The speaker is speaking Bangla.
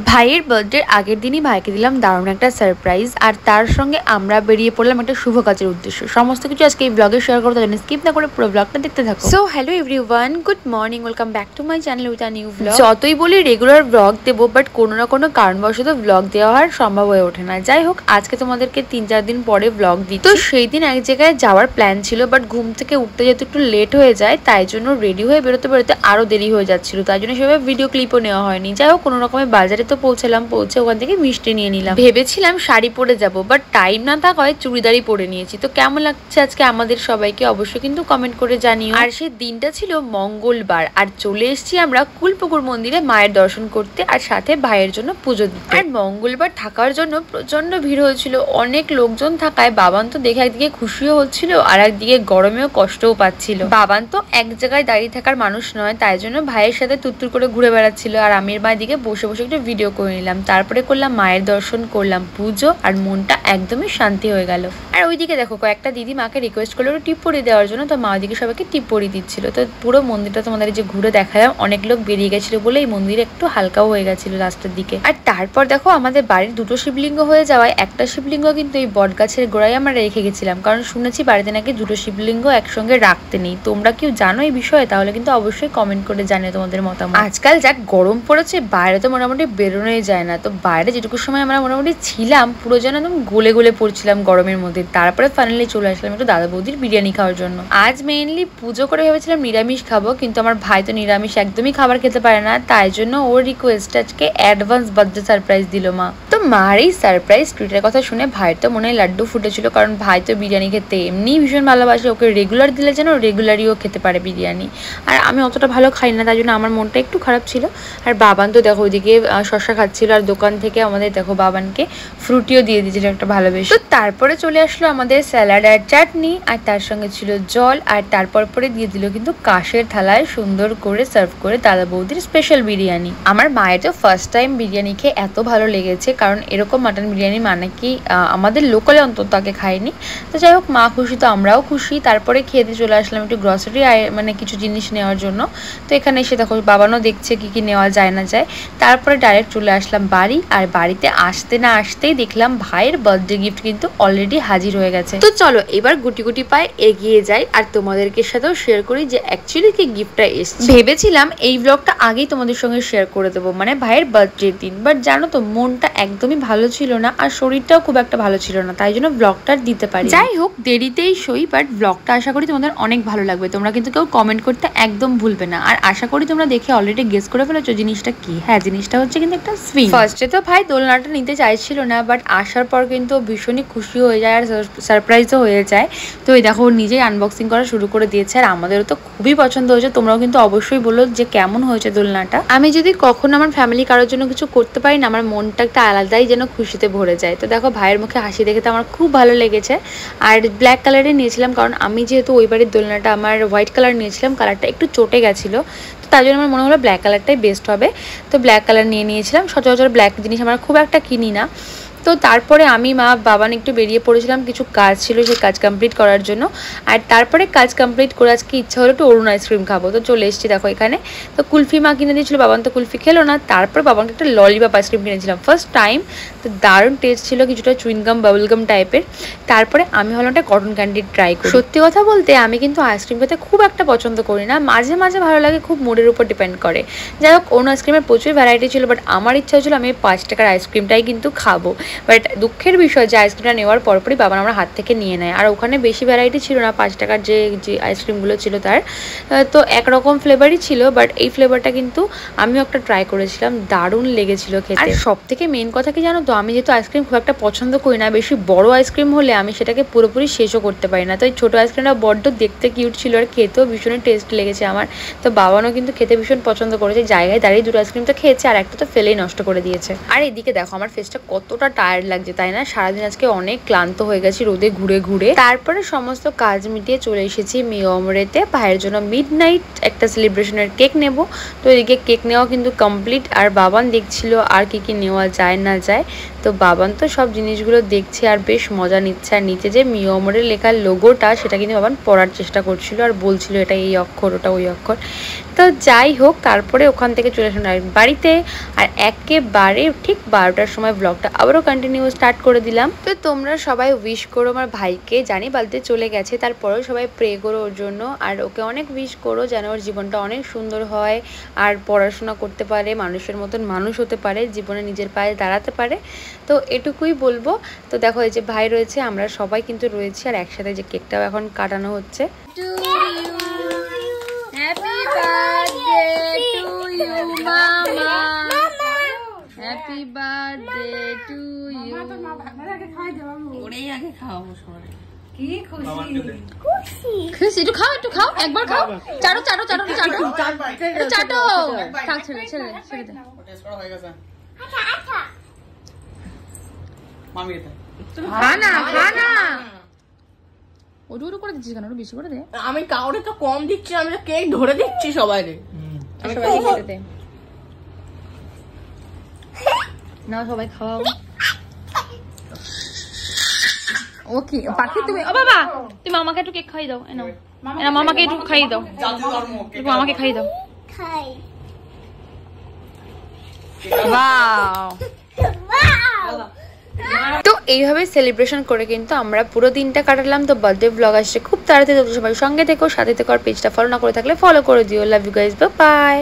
ভাইয়ের বার্থডের আগের দিনই ভাইকে দিলাম দারুণ একটা সারপ্রাইজ, আর তার সঙ্গে আমরা বেরিয়ে পড়লাম একটা শুভ কাজের উদ্দেশ্য। সমস্ত কিছু আজকে এই ব্লগে শেয়ার করতে জানি, স্কিপ না করে পুরো ব্লগটা দেখতে থাকো। So hello everyone, good morning, welcome back to my channel with a new blog. যতই বলি রেগুলার ব্লগ দেবো, বাট কোনো না কোনো কারণবশত ব্লগ দেওয়া আর সম্ভব হয়ে ওঠে না। যাই হোক, আজকে তোমাদেরকে 3-4 দিন পরে ব্লগ দিই। তো সেই দিন এক জায়গায় যাওয়ার প্ল্যান ছিল, বাট ঘুম থেকে উঠতে যেহেতু একটু লেট হয়ে যায়, তাই জন্য রেডি হয়ে বেরোতে বেরোতে আরো দেরি হয়ে যাচ্ছিল, তাই জন্য সেভাবে ভিডিও ক্লিপও নেওয়া হয়নি। যাই হোক, কোনো রকমের বাজারে তো পৌঁছালাম, পৌঁছে ওখান থেকে মিষ্টি নিয়ে নিলাম। ভেবেছিলাম শাড়ি পরে যাব, বাট টাইম না থাকায় চুড়িদারই পরে নিয়েছি। তো কেমন লাগছে আজকে আমাদের সবাইকে অবশ্যই কিন্তু কমেন্ট করে জানিও। আর সেই দিনটা ছিল মঙ্গলবার, আর চলে এসেছি আমরা কুলপুকুর মন্দিরে মায়ের দর্শন করতে, আর সাথে ভাইয়ের জন্য পুজো দিতে। আর মঙ্গলবার থাকার জন্য প্রচন্ড ভিড় হয়েছিল, অনেক লোকজন থাকায় বাবান তো দেখে একদিকে খুশিও হচ্ছিল, আর একদিকে গরমেও কষ্টও পাচ্ছিল। বাবান তো এক জায়গায় দাঁড়িয়ে থাকার মানুষ নয়, তাই জন্য ভাইয়ের সাথে তুত্তুর করে ঘুরে বেড়াচ্ছিল, আর আমির মায়ের দিকে বসে বসে একটু ভিডিও করে নিলাম। তারপরে করলাম মায়ের দর্শন, করলাম পুজো, আর মনটা একদমই শান্তি হয়ে গেল। আর ওইদিকে দেখো, কয়েকটা দিদি মাকে রিকোয়েস্ট করলো টিপ পরিয়ে দেওয়ার জন্য, তো মা ওইদিকে সবাইকে টিপ পরিয়ে দিচ্ছিল। তো পুরো মন্দিরটা তোমাদের যে ঘুরে দেখালাম, অনেক লোক বেরিয়ে গেছিল বলে এই মন্দিরে একটু হালকাও হয়ে গেছিল লাস্টের দিকে। আর তারপর দেখো, আমাদের বাড়ির দুটো শিবলিঙ্গ হয়ে যাওয়ায় একটা শিবলিঙ্গ কিন্তু এই বট গাছের গোড়ায় আমরা রেখে গেছিলাম, কারণ শুনেছি বাড়িতে নাকি দুটো শিবলিঙ্গ একসঙ্গে রাখতে নেই। তোমরা কেউ জানো এই বিষয়ে? তাহলে কিন্তু অবশ্যই কমেন্ট করে জানিও তোমাদের মতামত। আজকাল যা গরম পড়েছে, বাইরে তো মোটামুটি বেরোনোই যায় না। তো বাইরে যেটুকু সময় আমরা মোটামুটি ছিলাম, পুরো যেন একদম গলে গলে পড়ছিলাম গরমের মধ্যে। তারপরে ফাইনালি চলে আসলাম একটু দাদা বৌদির বিরিয়ানি খাওয়ার জন্য। আজ মেইনলি পুজো করে ভেবেছিলাম নিরামিষ খাবো, কিন্তু আমার ভাই তো নিরামিষ একদমই খাবার খেতে পারে না, তাই জন্য ওর রিকোয়েস্ট আজকে অ্যাডভান্স বার্থডে সারপ্রাইজ দিল মা। তো মার এই সারপ্রাইজ টুইটের কথা শুনে ভাইয়ের তো মনে হয় লাড্ডু ফুটেছিল, কারণ ভাই তো বিরিয়ানি খেতে এমনি ভীষণ ভালোবাসে। ওকে রেগুলার দিলে যেন রেগুলারিও খেতে পারে বিরিয়ানি, আর আমি অতটা ভালো খাই না, তাই জন্য আমার মনটা একটু খারাপ ছিল। আর বাবান তো দেখো ওইদিকে শশা খাচ্ছিল, আর দোকান থেকে আমাদের দেখো বাবানকে ফ্রুটিও দিয়ে দিয়েছিল একটা ভালোবেসে। তো তারপরে চলে আসলো আমাদের স্যালাড আর চাটনি, আর তার সঙ্গে ছিল জল, আর তারপর পরে দিয়ে দিল কিন্তু কাশের থালায় সুন্দর করে সার্ভ করে দাদা বৌদির স্পেশাল বিরিয়ানি। আমার মায়ের তো ফার্স্ট টাইম বিরিয়ানি খেয়ে এত ভালো লেগেছে, কারণ এরকম মাটন বিরিয়ানি মানে কি আমাদের লোকালে অন্তত আগে খাইনি। তো যাই হোক, মা খুশি তো আমরাও খুশি। তারপরে খেতে চলে আসলাম একটু গ্রসারি মানে কিছু জিনিস নেওয়ার জন্য। তো এখানে এসে দেখো বাবানও দেখছে কি কি নেওয়া যায় না যায়। তারপরে ডাইরেক্ট চলে আসলাম বাড়ি, আর বাড়িতে আসতে না আসতেই দেখলাম ভাইয়ের বার্থডে গিফট কিন্তু অলরেডি হাজির হয়ে গেছে। তো চলো এবার গুটি গুটি পায়ে এগিয়ে যাই, আর তোমাদেরকে সাথেও শেয়ার করি যে অ্যাকচুয়ালি কি গিফটটা এসেছে। ভেবেছিলাম এই ব্লগটা আগেই তোমাদের সঙ্গে শেয়ার করে দেবো, মানে ভাইয়ের বার্থডের দিন, বাট জানো তো মনটা একদমই ভালো ছিল না, আর শরীরটাও খুব একটা ভালো ছিল না, তাই জন্য ব্লগটা দিতে পারি। যাই হোক, দেরিতেই সই, বাট ব্লগটা আশা করি তোমাদের অনেক ভালো লাগবে। তোমরা কিন্তু কেউ কমেন্ট করতে একদম ভুলবে না, আর আশা করি তোমরা দেখে অলরেডি গেস করে ফেলেছো জিনিসটা কি। হ্যাঁ, জিনিসটা হচ্ছে কিন্তু একটা সুইং। ফার্স্টে তো ভাই দোলনাটা নিতে চাইছিল না, বাট আসার পর কিন্তু ভীষণই খুশি হয়ে যায়, আর সারপ্রাইজও হয়ে যায়। তো এই দেখো নিজেই আনবক্সিং করা শুরু করে দিয়েছে, আর আমাদেরও তো খুবই পছন্দ হয়েছে। তোমরাও কিন্তু অবশ্যই বলো যে কেমন হয়েছে দোলনাটা। আমি যদি কখনো আমার ফ্যামিলি কারোর জন্য কিছু করতে পারি না, আমার মনটা একটা আলাদাই যেন খুশিতে ভরে যায়। তো দেখো ভাইয়ের মুখে হাসি দেখে তো আমার খুব ভালো লেগেছে। আর ব্ল্যাক কালারে নিয়েছিলাম, কারণ আমি যেহেতু ওই বাড়ির দোলনাটা আমার হোয়াইট কালার নিয়েছিলাম, কালারটা একটু চটে গেছিলো, তার জন্য আমার মনে হলো ব্ল্যাক কালারটাই বেস্ট হবে। তো ব্ল্যাক কালার নিয়েছিলাম। সচরাচর ব্ল্যাক জিনিস আমরা খুব একটা কিনি না। তো তারপরে আমি মা বাবান একটু বেরিয়ে পড়েছিলাম, কিছু কাজ ছিল সেই কাজ কমপ্লিট করার জন্য। আর তারপরে কাজ কমপ্লিট করে আজকে ইচ্ছা হলো একটু অরুণ আইসক্রিম খাবো। তো চলে এসেছি দেখো এখানে। তো কুলফি মা কিনে দিয়েছিল, বাবান তো কুলফি খেলো না। তারপর বাবানকে একটা ললিপপ আইসক্রিম কিনেছিলাম ফার্স্ট টাইম। তো দারুণ টেস্ট ছিল, কিছুটা চুইনগাম বাবলগাম টাইপের। তারপরে আমি হলো একটা কটন ক্যান্ডি ট্রাই করি। সত্যি কথা বলতে আমি কিন্তু আইসক্রিম খেতে খুব একটা পছন্দ করি না, মাঝে মাঝে ভালো লাগে, খুব মুডের উপর ডিপেন্ড করে। যাই হোক, অরুণ আইসক্রিমের প্রচুর ভ্যারাইটি ছিল, বাট আমার ইচ্ছা হয়েছিল আমি 5 টাকার আইসক্রিমটাই কিন্তু খাবো। বাট দুঃখের বিষয় যে আইসক্রিমটা নেওয়ার পরপরই বাবা আমার হাত থেকে নিয়ে নেয়, আর ওখানে বেশি ভ্যারাইটি ছিল না, 5 টাকার যে আইসক্রিমগুলো ছিল তার তো একরকম ফ্লেভারই ছিল। বাট এই ফ্লেভারটা কিন্তু আমিও একটা ট্রাই করেছিলাম, দারুণ লেগেছিল খেতে। আর সব থেকে মেন কথা কি জানো তো, আমি যেহেতু আইসক্রিম খুব একটা পছন্দ করি না, বেশি বড় আইসক্রিম হলে আমি সেটাকে পুরোপুরি শেষও করতে পারি না। তো এই ছোটো আইসক্রিমটা বড্ড দেখতে কিউট ছিল, আর খেতেও ভীষণই টেস্ট লেগেছে আমার। তো বাবানও কিন্তু খেতে ভীষণ পছন্দ করেছে, জায়গায় দাঁড়িয়ে দুটো আইসক্রিম তো খেয়েছে, আর একটা তো ফেলেই নষ্ট করে দিয়েছে। আর এদিকে দেখো আমার ফেসটা কতটা টায়ার্ড লাগছে, তাই না? সারাদিন আজকে অনেক ক্লান্ত হয়ে গেছি রোদে ঘুরে ঘুরে। তারপরে সমস্ত কাজ মিটিয়ে চলে এসেছি মিয়মরেতে। ভাইয়ের জন্য মিডনাইট একটা সেলিব্রেশনের কেক নেব। তো এদিকে কেক নেওয়া কিন্তু কমপ্লিট, আর বাবান দেখছিল আর কি কি নেওয়া যায় না যায়। তো বাবান তো সব জিনিসগুলো দেখছে আর বেশ মজা নিচ্ছে। আর নিচে যে মিয়মরের লেখার লোগোটা সেটা কিন্তু বাবান পড়ার চেষ্টা করছিল আর বলছিল এটা এই অক্ষর ওটা ওই অক্ষর। তো যাই হোক, তারপরে ওখান থেকে চলে আসলাম বাড়িতে। আর একেবারে ঠিক 12টার সময় ব্লগটা আবারও কন্টিনিউ স্টার্ট করে দিলাম। তো তোমরা সবাই উইশ করো আমার ভাইকে, জানি বাড়িতে চলে গেছে, তারপরেও সবাই প্রে করো ওর জন্য। আর ওকে অনেক উইশ করো যেন ওর জীবনটা অনেক সুন্দর হয়, আর পড়াশোনা করতে পারে, মানুষের মতন মানুষ হতে পারে, জীবনে নিজের পায়ে দাঁড়াতে পারে। তো এটুকুই বলবো। তো দেখো এই যে ভাই রয়েছে, আমরা সবাই কিন্তু রয়েছি, আর একসাথে যে কেকটাও এখন কাটানো হচ্ছে। Happy birthday to you, Mama. Happy birthday to you. খুশি একটু খাও, একটু খাও, একবার খাও। চাটো চাটো চাটো চাটো চাটো। থাক, ছেড়ে ছেড়ে ছেড়ে দে। খা না, খা না। ওটু ওটু করে দিচ্ছিস কেন? ওটু বেশি করে দে। আমি কাউরে তো কম দিচ্ছি, আমি তো কেক ধরে দিচ্ছি সবাইকে। না সবাই খাওয়াও। ওকে পাখি, তুমি ও বাবা, তুমি আমাকে একটু কেক খাই দাও। এনাও এনা, মামাকে একটু খাই দাও, একটু আমাকে খাই দাও। ওয়াও। তো এইভাবে সেলিব্রেশন করে কিন্তু আমরা পুরো দিনটা কাটালাম। তো বার্থডে ব্লগ আসছে খুব তাড়াতাড়ি, সবাই সঙ্গে থেকো, সাথে থেকো। আর পেজটা ফলো না করে থাকলে ফলো করে দিও। Love you guys, bye by.